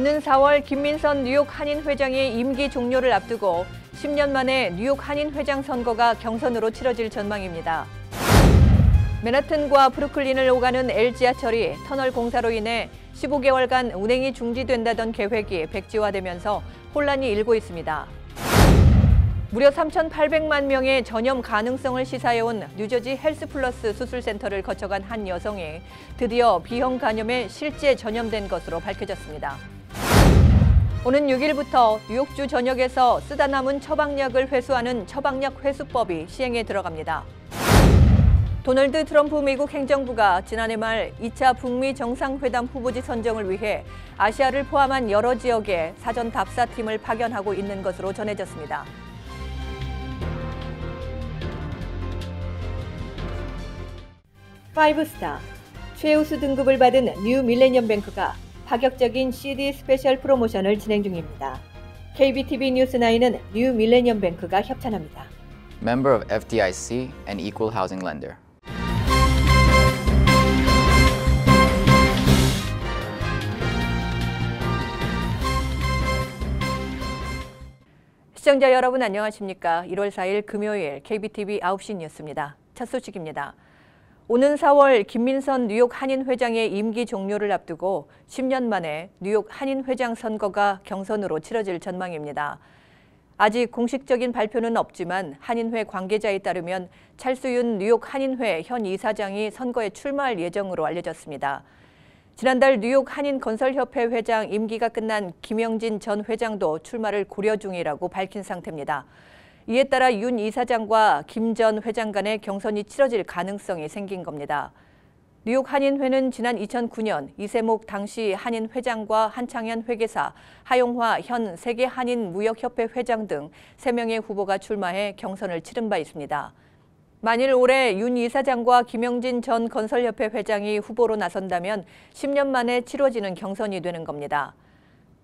오는 4월 김민선 뉴욕 한인 회장의 임기 종료를 앞두고 10년 만에 뉴욕 한인 회장 선거가 경선으로 치러질 전망입니다. 맨하튼과 브루클린을 오가는 L 지하철이 터널 공사로 인해 15개월간 운행이 중지된다던 계획이 백지화되면서 혼란이 일고 있습니다. 무려 3,800만 명의 전염 가능성을 시사해온 뉴저지 헬스플러스 수술센터를 거쳐간 한 여성이 드디어 B형 간염에 실제 전염된 것으로 밝혀졌습니다. 오는 6일부터 뉴욕주 전역에서 쓰다 남은 처방약을 회수하는 처방약 회수법이 시행에 들어갑니다. 도널드 트럼프 미국 행정부가 지난해 말 2차 북미 정상회담 후보지 선정을 위해 아시아를 포함한 여러 지역에 사전 답사팀을 파견하고 있는 것으로 전해졌습니다. 파이브스타, 최우수 등급을 받은 뉴 밀레니엄 뱅크가 파격적인 CD 스페셜 프로모션을 진행 중입니다. KBTV 뉴스9은 뉴 밀레니엄 뱅크가 협찬합니다. Member of FDIC and Equal Housing Lender. 시청자 여러분 안녕하십니까? 1월 4일 금요일 KBTV 9시 뉴스입니다. 첫 소식입니다. 오는 4월 김민선 뉴욕 한인 회장의 임기 종료를 앞두고 10년 만에 뉴욕 한인 회장 선거가 경선으로 치러질 전망입니다. 아직 공식적인 발표는 없지만 한인회 관계자에 따르면 찰수윤 뉴욕 한인회 현 이사장이 선거에 출마할 예정으로 알려졌습니다. 지난달 뉴욕 한인건설협회 회장 임기가 끝난 김영진 전 회장도 출마를 고려 중이라고 밝힌 상태입니다. 이에 따라 윤 이사장과 김 전 회장 간의 경선이 치러질 가능성이 생긴 겁니다. 뉴욕 한인회는 지난 2009년 이세목 당시 한인 회장과 한창현 회계사, 하용화 현 세계한인무역협회 회장 등 3명의 후보가 출마해 경선을 치른 바 있습니다. 만일 올해 윤 이사장과 김영진 전 건설협회 회장이 후보로 나선다면 10년 만에 치러지는 경선이 되는 겁니다.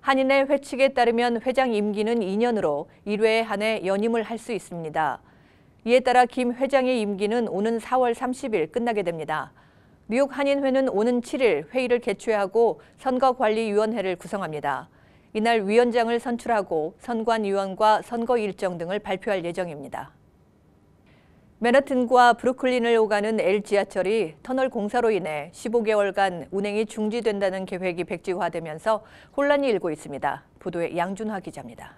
한인회 회측에 따르면 회장 임기는 2년으로 1회에 한해 연임을 할 수 있습니다. 이에 따라 김 회장의 임기는 오는 4월 30일 끝나게 됩니다. 뉴욕 한인회는 오는 7일 회의를 개최하고 선거관리위원회를 구성합니다. 이날 위원장을 선출하고 선관위원과 선거 일정 등을 발표할 예정입니다. 맨하튼과 브루클린을 오가는 L 지하철이 터널 공사로 인해 15개월간 운행이 중지된다는 계획이 백지화되면서 혼란이 일고 있습니다. 보도에 양준하 기자입니다.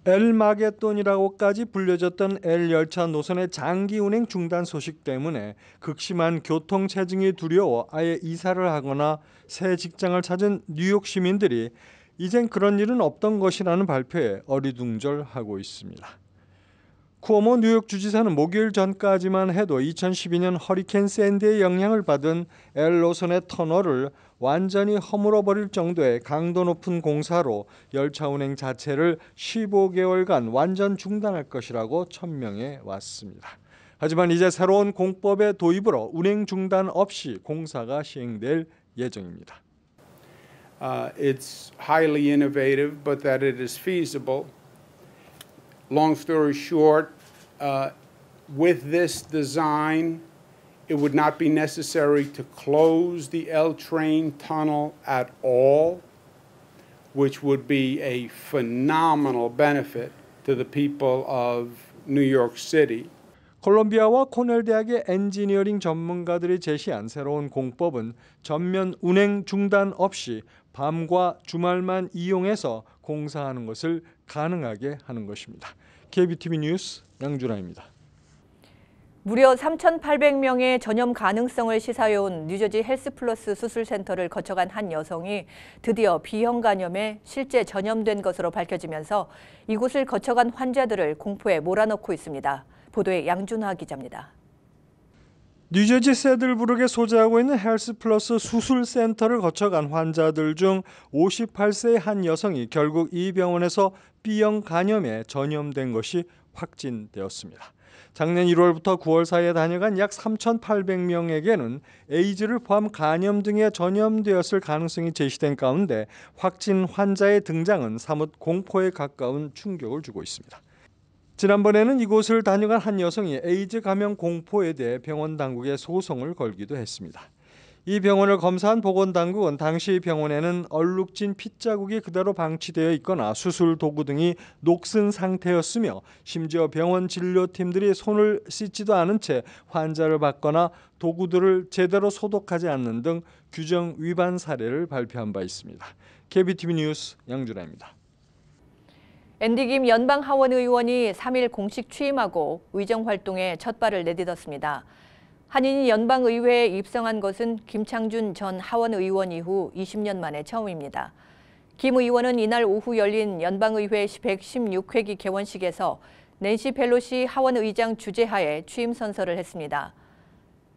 엘마게돈이라고까지 불려졌던 L 열차 노선의 장기 운행 중단 소식 때문에 극심한 교통 체증이 두려워 아예 이사를 하거나 새 직장을 찾은 뉴욕 시민들이 이젠 그런 일은 없던 것이라는 발표에 어리둥절하고 있습니다. 쿠오모 뉴욕 주지사는 목요일 전까지만 해도 2012년 허리케인 샌디의 영향을 받은 L 노선의 터널을 완전히 허물어버릴 정도의 강도 높은 공사로 열차 운행 자체를 15개월간 완전 중단할 것이라고 천명해 왔습니다. 하지만 이제 새로운 공법의 도입으로 운행 중단 없이 공사가 시행될 예정입니다. It's highly innovative, but that it is feasible. Long story short, with this design, it would not be necessary to close the L train tunnel at all, which would be a phenomenal benefit to the people of New York City. 콜롬비아와 코넬 대학의 엔지니어링 전문가들이 제시한 새로운 공법은 전면 운행 중단 없이 밤과 주말만 이용해서 공사하는 것을 가능하게 하는 것입니다. KBTV 뉴스 양준하입니다. 무려 3,800명의 전염 가능성을 시사해온 뉴저지 헬스플러스 수술센터를 거쳐간 한 여성이 드디어 B형 간염에 실제 전염된 것으로 밝혀지면서 이곳을 거쳐간 환자들을 공포에 몰아넣고 있습니다. 보도에 양준하 기자입니다. 뉴저지 새들부르크에 소재하고 있는 헬스플러스 수술센터를 거쳐간 환자들 중 58세의 한 여성이 결국 이 병원에서 B형 간염에 전염된 것이 확진되었습니다. 작년 1월부터 9월 사이에 다녀간 약 3,800명에게는 에이즈를 포함 간염 등에 전염되었을 가능성이 제시된 가운데 확진 환자의 등장은 사뭇 공포에 가까운 충격을 주고 있습니다. 지난번에는 이곳을 다녀간 한 여성이 에이즈 감염 공포에 대해 병원 당국에 소송을 걸기도 했습니다. 이 병원을 검사한 보건당국은 당시 병원에는 얼룩진 핏자국이 그대로 방치되어 있거나 수술 도구 등이 녹슨 상태였으며 심지어 병원 진료팀들이 손을 씻지도 않은 채 환자를 받거나 도구들을 제대로 소독하지 않는 등 규정 위반 사례를 발표한 바 있습니다. KBTV 뉴스 양준하입니다. 앤디 김 연방 하원 의원이 3일 공식 취임하고 의정 활동에 첫 발을 내딛었습니다. 한인이 연방의회에 입성한 것은 김창준 전 하원 의원 이후 20년 만에 처음입니다. 김 의원은 이날 오후 열린 연방의회 116회기 개원식에서 낸시 펠로시 하원 의장 주재하에 취임 선서를 했습니다.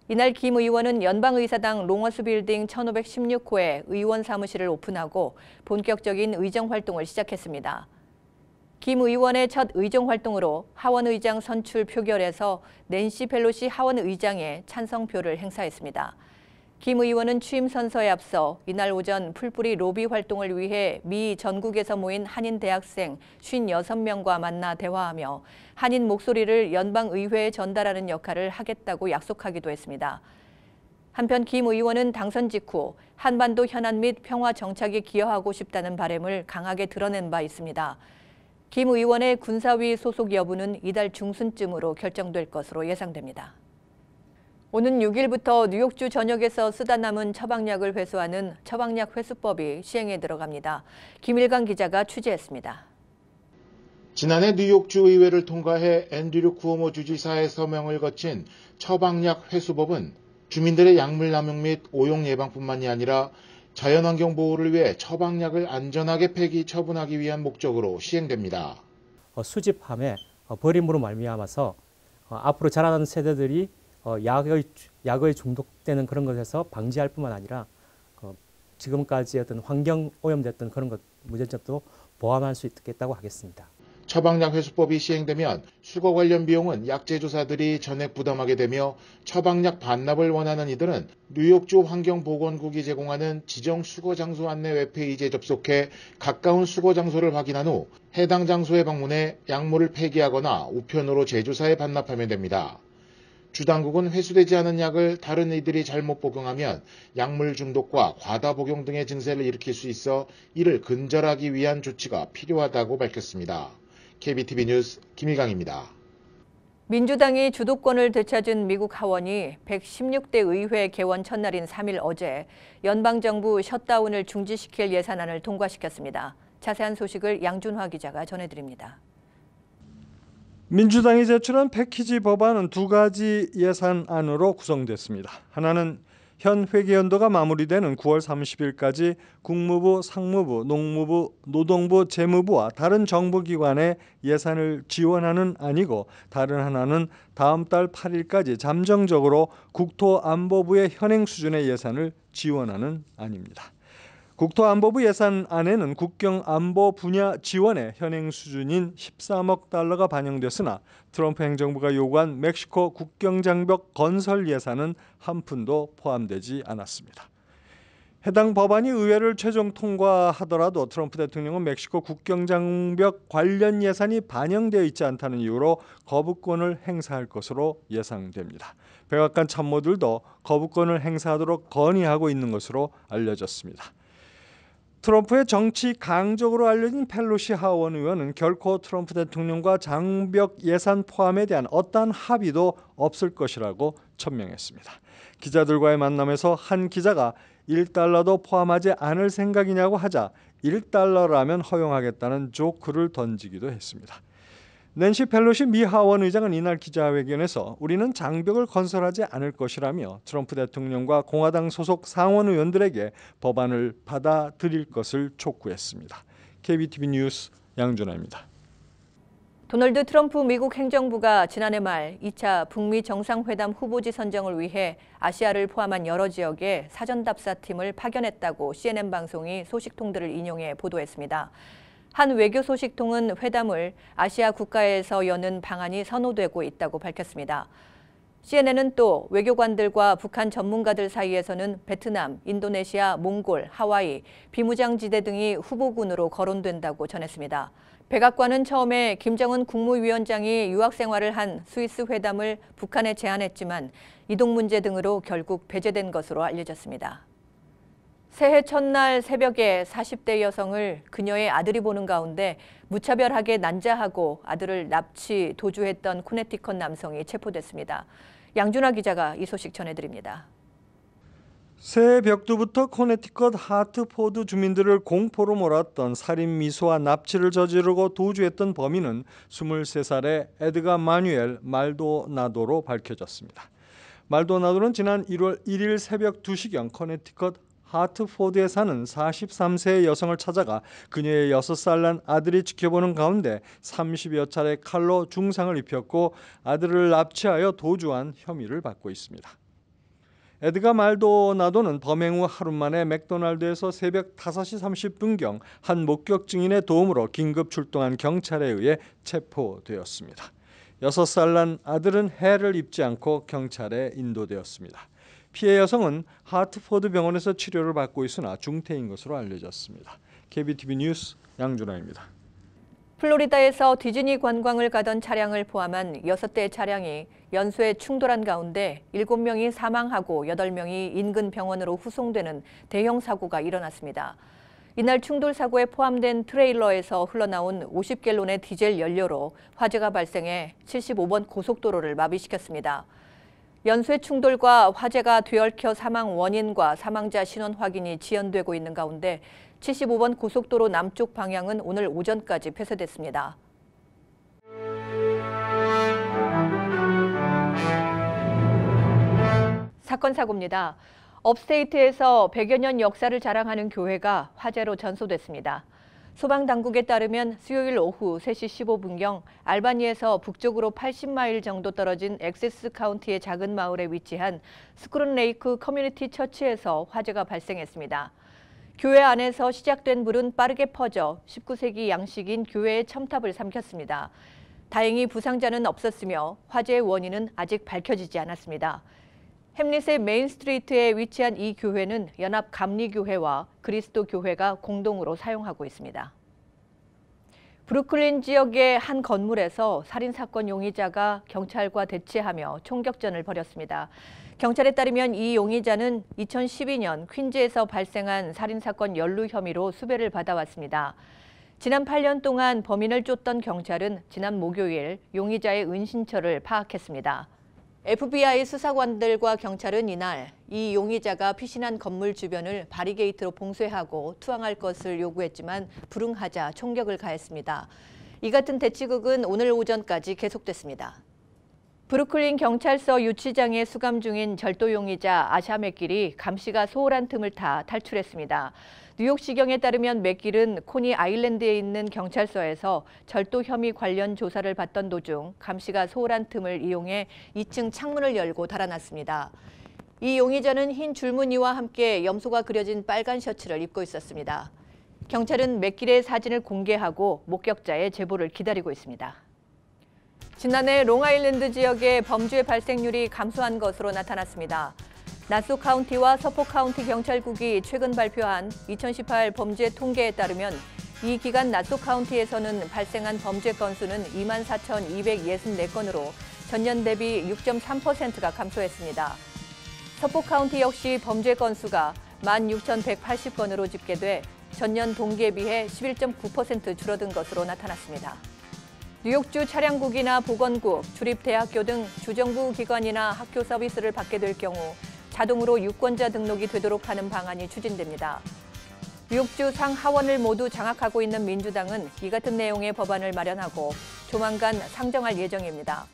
이날 김 의원은 연방의사당 롱어스 빌딩 1516호에 의원 사무실을 오픈하고 본격적인 의정 활동을 시작했습니다. 김 의원의 첫 의정 활동으로 하원 의장 선출 표결에서 낸시 펠로시 하원 의장에 찬성표를 행사했습니다. 김 의원은 취임 선서에 앞서 이날 오전 풀뿌리 로비 활동을 위해 미 전국에서 모인 한인 대학생 56명과 만나 대화하며 한인 목소리를 연방의회에 전달하는 역할을 하겠다고 약속하기도 했습니다. 한편 김 의원은 당선 직후 한반도 현안 및 평화 정착에 기여하고 싶다는 바람을 강하게 드러낸 바 있습니다. 김 의원의 군사위 소속 여부는 이달 중순쯤으로 결정될 것으로 예상됩니다. 오는 6일부터 뉴욕주 전역에서 쓰다 남은 처방약을 회수하는 처방약 회수법이 시행에 들어갑니다. 김일강 기자가 취재했습니다. 지난해 뉴욕주 의회를 통과해 앤드류 쿠오모 주지사의 서명을 거친 처방약 회수법은 주민들의 약물 남용 및 오용 예방뿐만이 아니라 자연환경 보호를 위해 처방약을 안전하게 폐기 처분하기 위한 목적으로 시행됩니다. 수집함에 버림으로 말미암아서 앞으로 자라나는 세대들이 약의 중독되는 그런 것에서 방지할 뿐만 아니라 지금까지 어떤 환경 오염됐던 그런 것 문제점도 보완할 수 있겠다고 하겠습니다. 처방약 회수법이 시행되면 수거 관련 비용은 약제조사들이 전액 부담하게 되며 처방약 반납을 원하는 이들은 뉴욕주 환경보건국이 제공하는 지정 수거 장소 안내 웹페이지에 접속해 가까운 수거 장소를 확인한 후 해당 장소에 방문해 약물을 폐기하거나 우편으로 제조사에 반납하면 됩니다. 주당국은 회수되지 않은 약을 다른 이들이 잘못 복용하면 약물 중독과 과다 복용 등의 증세를 일으킬 수 있어 이를 근절하기 위한 조치가 필요하다고 밝혔습니다. KBTV 뉴스 김일강입니다. 민주당이 주도권을 되찾은 미국 하원이 116대 의회 개원 첫날인 3일 어제 연방정부 셧다운을 중지시킬 예산안을 통과시켰습니다. 자세한 소식을 양준화 기자가 전해드립니다. 민주당이 제출한 패키지 법안은 두 가지 예산안으로 구성됐습니다. 하나는 현 회계연도가 마무리되는 9월 30일까지 국무부, 상무부, 농무부, 노동부, 재무부와 다른 정부기관의 예산을 지원하는 안이고 다른 하나는 다음 달 8일까지 잠정적으로 국토안보부의 현행 수준의 예산을 지원하는 안입니다. 국토안보부 예산안에는 국경안보 분야 지원의 현행 수준인 13억 달러가 반영됐으나 트럼프 행정부가 요구한 멕시코 국경장벽 건설 예산은 한 푼도 포함되지 않았습니다. 해당 법안이 의회를 최종 통과하더라도 트럼프 대통령은 멕시코 국경장벽 관련 예산이 반영되어 있지 않다는 이유로 거부권을 행사할 것으로 예상됩니다. 백악관 참모들도 거부권을 행사하도록 건의하고 있는 것으로 알려졌습니다. 트럼프의 정치 강적으로 알려진 펠로시 하원 의원은 결코 트럼프 대통령과 장벽 예산 포함에 대한 어떠한 합의도 없을 것이라고 천명했습니다. 기자들과의 만남에서 한 기자가 1달러도 포함하지 않을 생각이냐고 하자 1달러라면 허용하겠다는 조크를 던지기도 했습니다. 낸시 펠로시 미 하원 의장은 이날 기자회견에서 우리는 장벽을 건설하지 않을 것이라며 트럼프 대통령과 공화당 소속 상원 의원들에게 법안을 받아들일 것을 촉구했습니다. KBTV 뉴스 양준하입니다. 도널드 트럼프 미국 행정부가 지난해 말 2차 북미 정상회담 후보지 선정을 위해 아시아를 포함한 여러 지역에 사전답사팀을 파견했다고 CNN 방송이 소식통들을 인용해 보도했습니다. 한 외교 소식통은 회담을 아시아 국가에서 여는 방안이 선호되고 있다고 밝혔습니다. CNN은 또 외교관들과 북한 전문가들 사이에서는 베트남, 인도네시아, 몽골, 하와이, 비무장지대 등이 후보군으로 거론된다고 전했습니다. 백악관은 처음에 김정은 국무위원장이 유학 생활을 한 스위스 회담을 북한에 제안했지만 이동 문제 등으로 결국 배제된 것으로 알려졌습니다. 새해 첫날 새벽에 40대 여성을 그녀의 아들이 보는 가운데 무차별하게 난자하고 아들을 납치, 도주했던 코네티컷 남성이 체포됐습니다. 양준하 기자가 이 소식 전해드립니다. 새해 벽두부터 코네티컷 하트포드 주민들을 공포로 몰았던 살인 미수와 납치를 저지르고 도주했던 범인은 23살의 에드가 마뉴엘 말도나도로 밝혀졌습니다. 말도나도는 지난 1월 1일 새벽 2시경 코네티컷 하트포드에 사는 43세의 여성을 찾아가 그녀의 6살 난 아들이 지켜보는 가운데 30여 차례 칼로 중상을 입혔고 아들을 납치하여 도주한 혐의를 받고 있습니다. 에드가 말도나도는 범행 후 하루 만에 맥도날드에서 새벽 5시 30분경 한 목격 증인의 도움으로 긴급 출동한 경찰에 의해 체포되었습니다. 6살 난 아들은 해를 입지 않고 경찰에 인도되었습니다. 피해 여성은 하트포드 병원에서 치료를 받고 있으나 중태인 것으로 알려졌습니다. KBTV 뉴스 양준하입니다. 플로리다에서 디즈니 관광을 가던 차량을 포함한 6대의 차량이 연수에 충돌한 가운데 7명이 사망하고 8명이 인근 병원으로 후송되는 대형 사고가 일어났습니다. 이날 충돌 사고에 포함된 트레일러에서 흘러나온 50갤론의 디젤 연료로 화재가 발생해 75번 고속도로를 마비시켰습니다. 연수의 충돌과 화재가 뒤얽혀 사망 원인과 사망자 신원 확인이 지연되고 있는 가운데 75번 고속도로 남쪽 방향은 오늘 오전까지 폐쇄됐습니다. 사건 사고입니다. 업스테이트에서 100여 년 역사를 자랑하는 교회가 화재로 전소됐습니다. 소방당국에 따르면 수요일 오후 3시 15분경 알바니에서 북쪽으로 80마일 정도 떨어진 엑세스 카운티의 작은 마을에 위치한 스크룬 레이크 커뮤니티 처치에서 화재가 발생했습니다. 교회 안에서 시작된 불은 빠르게 퍼져 19세기 양식인 교회의 첨탑을 삼켰습니다. 다행히 부상자는 없었으며 화재의 원인은 아직 밝혀지지 않았습니다. 햄릿의 메인 스트리트에 위치한 이 교회는 연합 감리교회와 그리스도 교회가 공동으로 사용하고 있습니다. 브루클린 지역의 한 건물에서 살인사건 용의자가 경찰과 대치하며 총격전을 벌였습니다. 경찰에 따르면 이 용의자는 2012년 퀸즈에서 발생한 살인사건 연루 혐의로 수배를 받아왔습니다. 지난 8년 동안 범인을 쫓던 경찰은 지난 목요일 용의자의 은신처를 파악했습니다. FBI 수사관들과 경찰은 이날 이 용의자가 피신한 건물 주변을 바리게이트로 봉쇄하고 투항할 것을 요구했지만 불응하자 총격을 가했습니다. 이 같은 대치극은 오늘 오전까지 계속됐습니다. 브루클린 경찰서 유치장에 수감 중인 절도 용의자 아샤 맥길이 감시가 소홀한 틈을 타 탈출했습니다. 뉴욕시경에 따르면 맥길은 코니 아일랜드에 있는 경찰서에서 절도 혐의 관련 조사를 받던 도중 감시가 소홀한 틈을 이용해 2층 창문을 열고 달아났습니다. 이 용의자는 흰 줄무늬와 함께 염소가 그려진 빨간 셔츠를 입고 있었습니다. 경찰은 맥길의 사진을 공개하고 목격자의 제보를 기다리고 있습니다. 지난해 롱아일랜드 지역의 범죄 발생률이 감소한 것으로 나타났습니다. 나소 카운티와 서포 카운티 경찰국이 최근 발표한 2018 범죄 통계에 따르면 이 기간 나소 카운티에서는 발생한 범죄 건수는 24,264건으로 전년 대비 6.3%가 감소했습니다. 서포 카운티 역시 범죄 건수가 16,180건으로 집계돼 전년 동기에 비해 11.9% 줄어든 것으로 나타났습니다. 뉴욕주 차량국이나 보건국, 주립대학교 등 주정부 기관이나 학교 서비스를 받게 될 경우 자동으로 유권자 등록이 되도록 하는 방안이 추진됩니다. 뉴욕주 상하원을 모두 장악하고 있는 민주당은 이 같은 내용의 법안을 마련하고 조만간 상정할 예정입니다.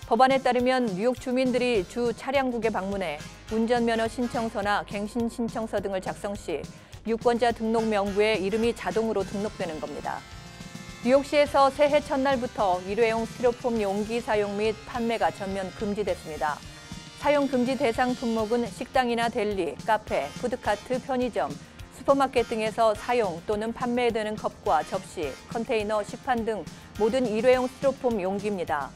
법안에 따르면 뉴욕 주민들이 주 차량국에 방문해 운전면허 신청서나 갱신 신청서 등을 작성 시 유권자 등록 명부에 이름이 자동으로 등록되는 겁니다. 뉴욕시에서 새해 첫날부터 일회용 스티로폼 용기 사용 및 판매가 전면 금지됐습니다. 사용 금지 대상 품목은 식당이나 델리, 카페, 푸드카트, 편의점, 슈퍼마켓 등에서 사용 또는 판매되는 컵과 접시, 컨테이너, 식판 등 모든 일회용 스티로폼 용기입니다.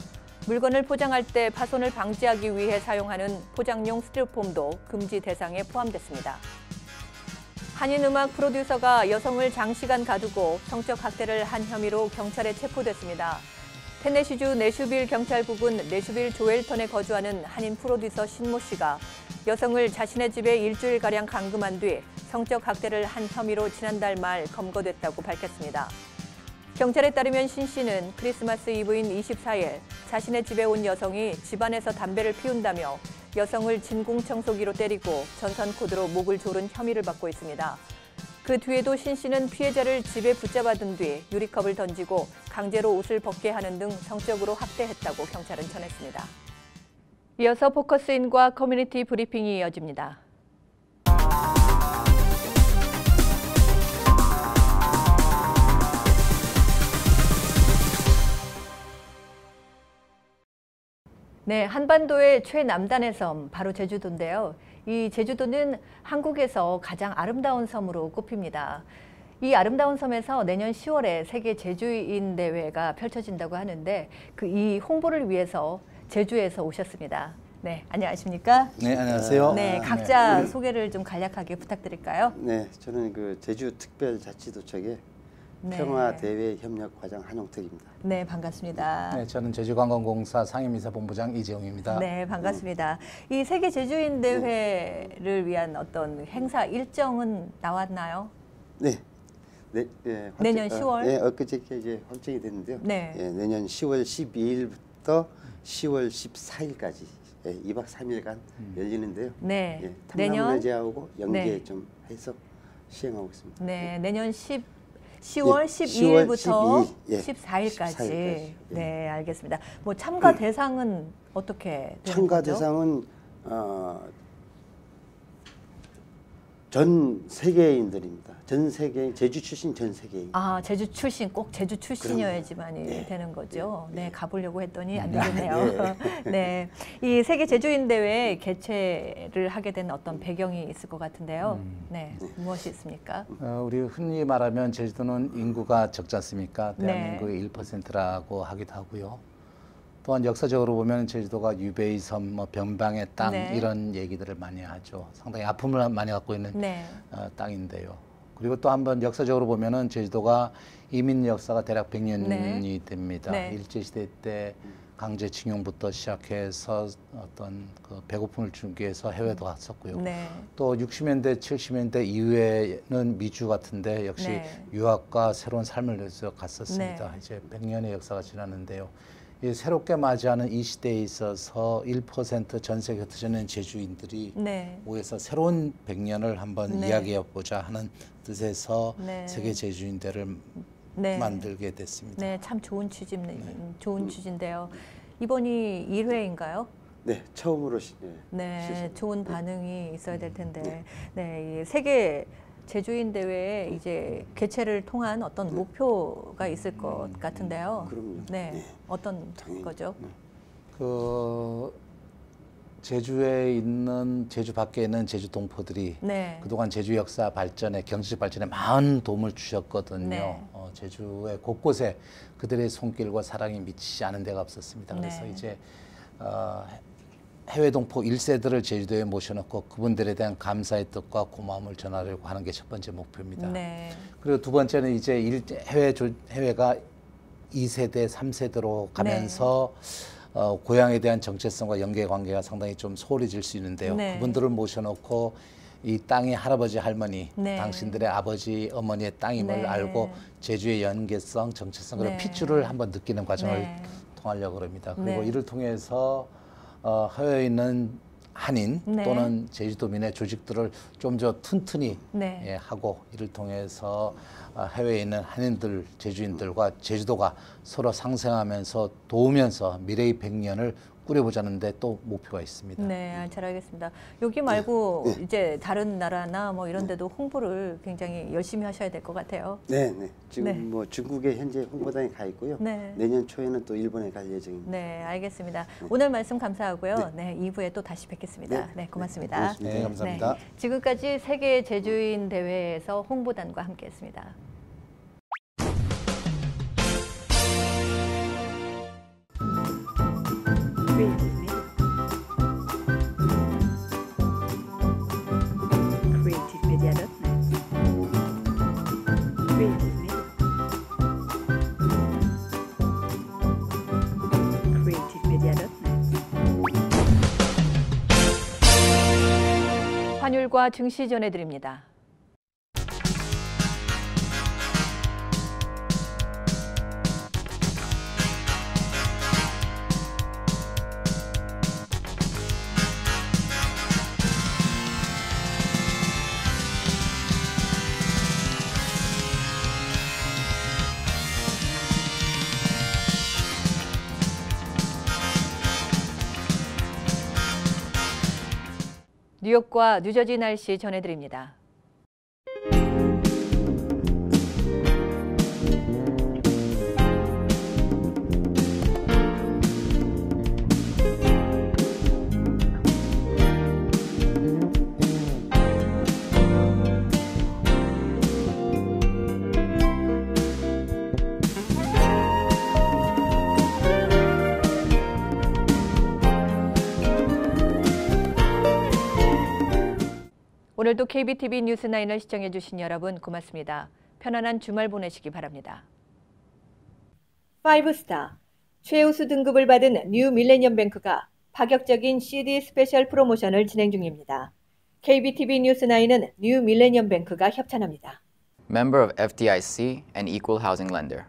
물건을 포장할 때 파손을 방지하기 위해 사용하는 포장용 스티로폼도 금지 대상에 포함됐습니다. 한인음악 프로듀서가 여성을 장시간 가두고 성적 학대를 한 혐의로 경찰에 체포됐습니다. 테네시주 내슈빌 경찰국은 내슈빌 조엘턴에 거주하는 한인 프로듀서 신모 씨가 여성을 자신의 집에 일주일가량 감금한 뒤 성적 학대를 한 혐의로 지난달 말 검거됐다고 밝혔습니다. 경찰에 따르면 신 씨는 크리스마스 이브인 24일 자신의 집에 온 여성이 집안에서 담배를 피운다며 여성을 진공청소기로 때리고 전선코드로 목을 조른 혐의를 받고 있습니다. 그 뒤에도 신 씨는 피해자를 집에 붙잡아둔 뒤 유리컵을 던지고 강제로 옷을 벗게 하는 등 성적으로 학대했다고 경찰은 전했습니다. 이어서 포커스인과 커뮤니티 브리핑이 이어집니다. 네, 한반도의 최남단의 섬, 바로 제주도인데요. 이 제주도는 한국에서 가장 아름다운 섬으로 꼽힙니다. 이 아름다운 섬에서 내년 10월에 세계 제주인 대회가 펼쳐진다고 하는데 이 홍보를 위해서 제주에서 오셨습니다. 네, 안녕하십니까? 네, 안녕하세요. 네, 각자 소개를 좀 간략하게 부탁드릴까요? 네, 저는 그 제주특별자치도청의 네. 평화대외협력과장 한용택입니다. 네, 반갑습니다. 네, 저는 제주관광공사 상임이사본부장 이재용입니다. 네, 반갑습니다. 이 세계 제주인 대회를 위한 어떤 행사 일정은 나왔나요? 네, 내년 10월? 네, 엊그저께 이제 확정이 됐는데요. 네. 내년 10월 12일부터 10월 14일까지 2박 3일간 열리는데요. 네, 탐나무 제하고 연계 네. 좀 해서 시행하고 있습니다. 네, 내년 10월 예, 12일부터 12일, 14일까지. 14일까지. 네, 알겠습니다. 뭐 참가 대상은 어떻게 되는 참가 거죠? 대상은 전 세계인들입니다. 전 세계 제주 출신 전 세계인. 아, 제주 출신, 꼭 제주 출신이어야지만이 네. 되는 거죠. 네, 네. 가보려고 했더니 안 되겠네요. 네, 이 세계 제주인 대회 개최를 하게 된 어떤 배경이 있을 것 같은데요. 네, 무엇이 있습니까? 우리 흔히 말하면 제주도는 인구가 적지 않습니까? 네. 대한민국의 1%라고 하기도 하고요. 또한 역사적으로 보면 제주도가 유배의 섬, 뭐 변방의 땅 네. 이런 얘기들을 많이 하죠. 상당히 아픔을 많이 갖고 있는 네, 땅인데요. 그리고 또 한번 역사적으로 보면은 제주도가 이민 역사가 대략 100년이 네. 됩니다. 네. 일제시대 때 강제징용부터 시작해서 어떤 그 배고픔을 줄기 위해서 해외도 갔었고요. 네, 또 60년대, 70년대 이후에는 미주 같은데 역시 네. 유학과 새로운 삶을 위해서 갔었습니다. 네. 이제 100년의 역사가 지났는데요. 이 새롭게 맞이하는 이 시대에 있어서 1% 전 세계 흩어지는 제주인들이 네. 모여서 새로운 100년을 한번 네. 이야기해 보자 하는 뜻에서 네. 세계 제주인대를 네. 만들게 됐습니다. 네, 참 좋은 좋은 취지인데요. 이번이 1회인가요? 네, 처음으로 네, 시즌. 좋은 반응이 있어야 될 텐데, 네, 이 세계 제주인 대회 이제 개최를 통한 어떤 목표가 있을 것 같은데요. 그럼요. 네, 네. 어떤 당연히. 거죠? 그 제주에 있는 제주 밖에 있는 제주 동포들이 네, 그동안 제주 역사 발전에 경제적 발전에 많은 도움을 주셨거든요. 네. 제주의 곳곳에 그들의 손길과 사랑이 미치지 않은 데가 없었습니다. 그래서 네. 이제 해외 동포 1세들을 제주도에 모셔놓고 그분들에 대한 감사의 뜻과 고마움을 전하려고 하는 게 첫 번째 목표입니다. 네, 그리고 두 번째는 이제 해외가 2세대, 3세대로 가면서 고향에 대한 정체성과 연계 관계가 상당히 좀 소홀해질 수 있는데요. 네. 그분들을 모셔놓고 이 땅이 할아버지, 할머니, 네. 당신들의 아버지, 어머니의 땅임을 네. 알고 제주의 연계성, 정체성, 그런 네. 핏줄을 한번 느끼는 과정을 네. 통하려고 합니다. 그리고 네. 이를 통해서 해외에 있는 한인 네. 또는 제주도민의 조직들을 좀 더 튼튼히 네. 하고 이를 통해서 해외에 있는 한인들, 제주인들과 제주도가 서로 상생하면서 도우면서 미래의 100년을 꾸려보자는 데 또 목표가 있습니다. 네, 잘 알겠습니다. 여기 말고 이제 다른 나라나 뭐 이런 데도 홍보를 굉장히 열심히 하셔야 될 것 같아요. 네, 네. 지금 네. 뭐 중국에 현재 홍보단이 가 있고요. 네. 내년 초에는 또 일본에 갈 예정입니다. 네, 알겠습니다. 오늘 말씀 감사하고요. 네, 2부에 또 다시 뵙겠습니다. 네, 고맙습니다. 고맙습니다. 네, 감사합니다. 네, 지금까지 세계 제주인 대회에서 홍보단과 함께했습니다. creativemedia.net 매물과 증시 전해드립니다. 뉴욕과 뉴저지 날씨 전해드립니다. 오늘도 KBTV 뉴스9을 시청해주신 여러분 고맙습니다. 편안한 주말 보내시기 바랍니다. 5스타, 최우수 등급을 받은 뉴 밀레니엄 뱅크가 파격적인 CD 스페셜 프로모션을 진행 중입니다. KBTV 뉴스9은 뉴 밀레니엄 뱅크가 협찬합니다. Member of FDIC and Equal Housing Lender.